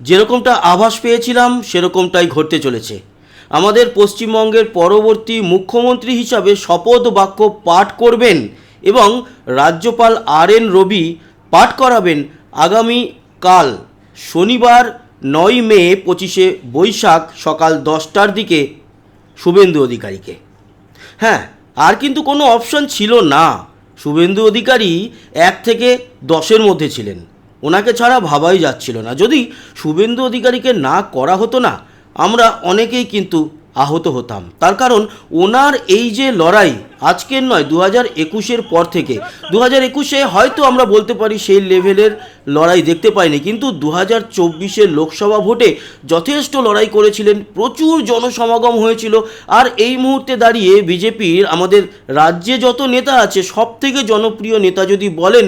যেরকমটা আভাস পেয়েছিলাম সেরকমটাই ঘটতে চলেছে। আমাদের পশ্চিমবঙ্গের পরবর্তী মুখ্যমন্ত্রী হিসাবে শপথ বাক্য পাঠ করবেন এবং রাজ্যপাল আর.এন. রবি পাঠ করাবেন আগামীকাল শনিবার 9 মে 25শে বৈশাখ সকাল 10টার দিকে শুভেন্দু অধিকারীকে। হ্যাঁ, আর কিন্তু কোনো অপশন ছিল না। শুভেন্দু অধিকারী 1 থেকে 10-এর মধ্যে ছিলেন, ওনাকে ছাড়া ভাবাই যাচ্ছিল না। যদি শুভেন্দু অধিকারীকে না করা হতো না, আমরা অনেকেই কিন্তু আহত হতাম। তার কারণ ওনার এই যে লড়াই আজকের নয়, 2021-এর পর থেকে 2021-এ হয়তো আমরা বলতে পারি সেই লেভেলের লড়াই দেখতে পাইনি, কিন্তু 2024-এর লোকসভা ভোটে যথেষ্ট লড়াই করেছিলেন, প্রচুর জনসমাগম হয়েছিল। আর এই মুহূর্তে দাঁড়িয়ে বিজেপির আমাদের রাজ্যে যত নেতা আছে সব থেকে জনপ্রিয় নেতা যদি বলেন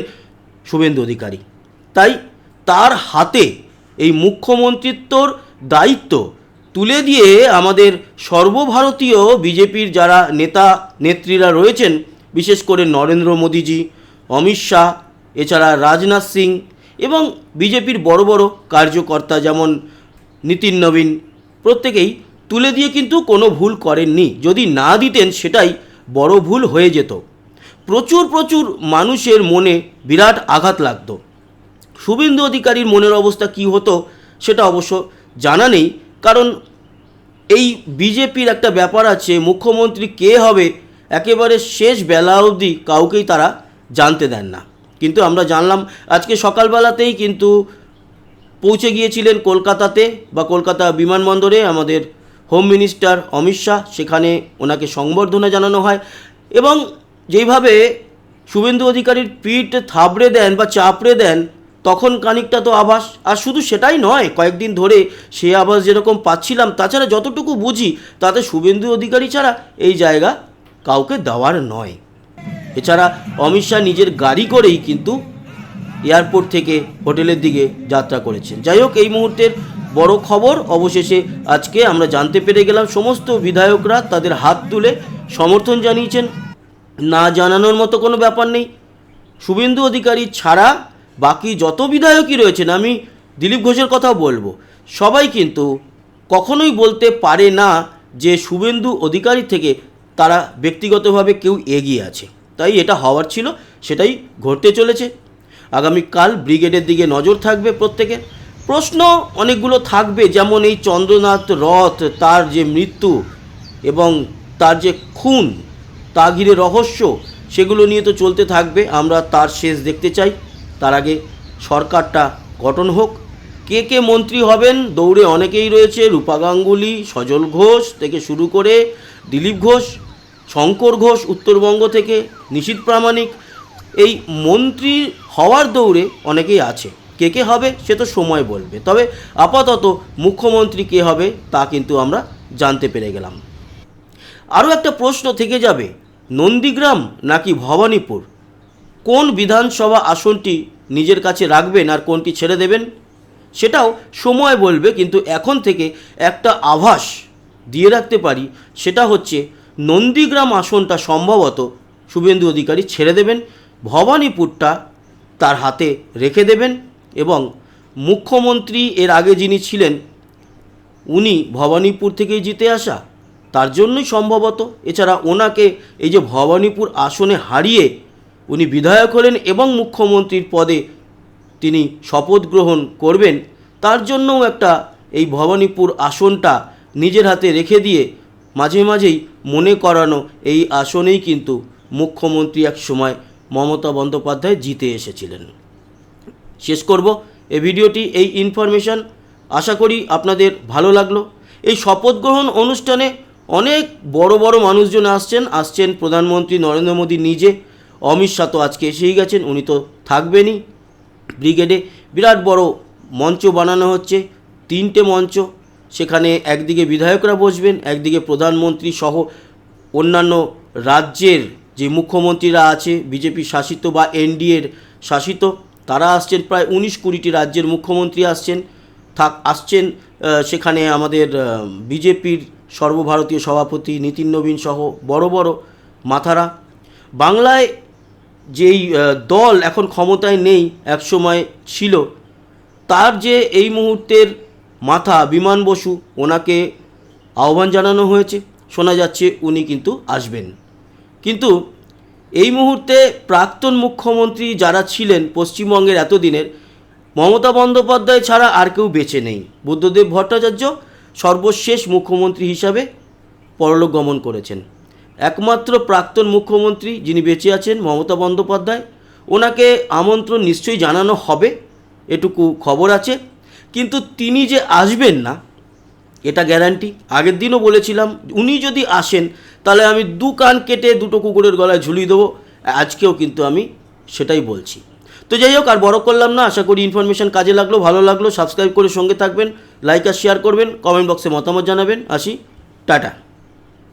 শুভেন্দু অধিকারী। তাই তার হাতে এই মুখ্যমন্ত্রিত্বর দায়িত্ব তুলে দিয়ে আমাদের সর্বভারতীয় বিজেপির যারা নেতা নেত্রীরা রয়েছেন, বিশেষ করে নরেন্দ্র মোদীজি, অমিত শাহ, এছাড়া রাজনাথ সিং এবং বিজেপির বড় বড় কার্যকর্তা যেমন নীতিন নবীন, প্রত্যেকেই তুলে দিয়ে কিন্তু কোনো ভুল করেননি। যদি না দিতেন সেটাই বড় ভুল হয়ে যেত। প্রচুর প্রচুর মানুষের মনে বিরাট আঘাত লাগতো। শুভেন্দু অধিকারীর মনের অবস্থা কী হতো সেটা অবশ্য জানা নেই, কারণ এই বিজেপির একটা ব্যাপার আছে, মুখ্যমন্ত্রী কে হবে একেবারে শেষ বেলা অবধি কাউকেই তারা জানতে দেন না। কিন্তু আমরা জানলাম আজকে সকালবেলাতেই কিন্তু পৌঁছে গিয়েছিলেন কলকাতাতে বা কলকাতা বিমানবন্দরে আমাদের হোম মিনিস্টার অমিত শাহ। সেখানে ওনাকে সংবর্ধনা জানানো হয় এবং যেইভাবে শুভেন্দু অধিকারীর পিঠ থাবড়ে দেন বা চাপড়ে দেন, তখন খানিকটা তো আভাস। আর শুধু সেটাই নয়, কয়েকদিন ধরে সে আভাস যেরকম পাচ্ছিলাম, তাছাড়া যতটুকু বুঝি তাতে শুভেন্দু অধিকারী ছাড়া এই জায়গা কাউকে দেওয়ার নয়। এছাড়া অমিত শাহ নিজের গাড়ি করেই কিন্তু এয়ারপোর্ট থেকে হোটেলের দিকে যাত্রা করেছেন। যাই হোক, এই মুহূর্তের বড় খবর অবশেষে আজকে আমরা জানতে পেরে গেলাম, সমস্ত বিধায়করা তাদের হাত তুলে সমর্থন জানিয়েছেন। না জানানোর মতো কোনো ব্যাপার নেই। শুভেন্দু অধিকারী ছাড়া বাকি যত বিধায়কই রয়েছেন, আমি দিলীপ ঘোষের কথাও বলবো, সবাই কিন্তু কখনোই বলতে পারে না যে শুভেন্দু অধিকারী থেকে তারা ব্যক্তিগতভাবে কেউ এগিয়ে আছে। তাই এটা হওয়ার ছিল, সেটাই ঘটতে চলেছে। আগামীকাল ব্রিগেডের দিকে নজর থাকবে প্রত্যেকের। প্রশ্ন অনেকগুলো থাকবে, যেমন এই চন্দ্রনাথ রথ, তার যে মৃত্যু এবং তার যে খুন, তা ঘিরে রহস্য, সেগুলো নিয়ে তো চলতে থাকবে। আমরা তার শেষ দেখতে চাই। তার আগে সরকারটা গঠন হোক। কে কে মন্ত্রী হবেন দৌড়ে অনেকেই রয়েছে, রূপা গাঙ্গুলি, সজল ঘোষ থেকে শুরু করে দিলীপ ঘোষ, শঙ্কর ঘোষ উত্তরবঙ্গ থেকে, নিশীথ প্রামাণিক, এই মন্ত্রী হওয়ার দৌড়ে অনেকেই আছে। কে কে হবে সে তো সময় বলবে, তবে আপাতত মুখ্যমন্ত্রী কে হবে তা কিন্তু আমরা জানতে পেরে গেলাম। আরও একটা প্রশ্ন থেকে যাবে, নন্দীগ্রাম নাকি ভবানীপুর, কোন বিধানসভা আসনটি নিজের কাছে রাখবেন আর কোনটি ছেড়ে দেবেন সেটাও সময় বলবে। কিন্তু এখন থেকে একটা আভাস দিয়ে রাখতে পারি, সেটা হচ্ছে নন্দীগ্রাম আসনটা সম্ভবত শুভেন্দু অধিকারী ছেড়ে দেবেন, ভবানীপুরটা তার হাতে রেখে দেবেন এবং মুখ্যমন্ত্রী এর আগে যিনি ছিলেন উনি ভবানীপুর থেকেই জিতে আসা, তার জন্যই সম্ভবত। এছাড়া ওনাকে এই যে ভবানীপুর আসনে হারিয়ে উনি বিধায়ক হলেন এবং মুখ্যমন্ত্রীর পদে তিনি শপথ গ্রহণ করবেন, তার জন্যও একটা এই ভবানীপুর আসনটা নিজের হাতে রেখে দিয়ে মাঝে মাঝেই মনে করানো, এই আসনেই কিন্তু মুখ্যমন্ত্রী এক সময় মমতা বন্দ্যোপাধ্যায় জিতে এসেছিলেন। শেষ করব এই ভিডিওটি এই ইনফরমেশন। আশা করি আপনাদের ভালো লাগলো। এই শপথ গ্রহণ অনুষ্ঠানে অনেক বড় বড় মানুষজন আসছেন প্রধানমন্ত্রী নরেন্দ্র মোদী নিজে, অমিত শাহ তো আজকে এসেই গেছেন, উনি তো থাকবেনই। ব্রিগেডে বিরাট বড় মঞ্চ বানানো হচ্ছে, 3টে মঞ্চ। সেখানে একদিকে বিধায়করা বসবেন, একদিকে প্রধানমন্ত্রী সহ অন্যান্য রাজ্যের যে মুখ্যমন্ত্রীরা আছে বিজেপি শাসিত বা এনডিএর শাসিত, তারা আসছেন। প্রায় 19-20টি রাজ্যের মুখ্যমন্ত্রী আসছেন। সেখানে আমাদের বিজেপির সর্বভারতীয় সভাপতি নীতিন নবীন সহ বড় বড় মাথারা। বাংলায় যেই দল এখন ক্ষমতায় নেই, একসময় ছিল, তার যে এই মুহূর্তের মাথা বিমান বসু, ওনাকে আহ্বান জানানো হয়েছে, শোনা যাচ্ছে উনি কিন্তু আসবেন। কিন্তু এই মুহূর্তে প্রাক্তন মুখ্যমন্ত্রী যারা ছিলেন পশ্চিমবঙ্গের এতদিনের, মমতা বন্দ্যোপাধ্যায় ছাড়া আর কেউ বেঁচে নেই। বুদ্ধদেব ভট্টাচার্য সর্বশেষ মুখ্যমন্ত্রী হিসাবে পরলোক গমন করেছেন। একমাত্র প্রাক্তন মুখ্যমন্ত্রী যিনি বেঁচে আছেন মমতা বন্দ্যোপাধ্যায়, ওনাকে আমন্ত্রণ নিশ্চয়ই জানানো হবে, এটুকু খবর আছে। কিন্তু তিনি যে আসবেন না এটা গ্যারান্টি। আগের দিনও বলেছিলাম উনি যদি আসেন তাহলে আমি 2 কান কেটে 2টো কুকুরের গলায় ঝুলিয়ে দেবো। আজকেও কিন্তু আমি সেটাই বলছি। তো যাই হোক, আর বড় করলাম না। আশা করি ইনফরমেশন কাজে লাগলো, ভালো লাগলো। সাবস্ক্রাইব করে সঙ্গে থাকবেন, লাইক আর শেয়ার করবেন, কমেন্ট বক্সে মতামত জানাবেন। আসি, টাটা।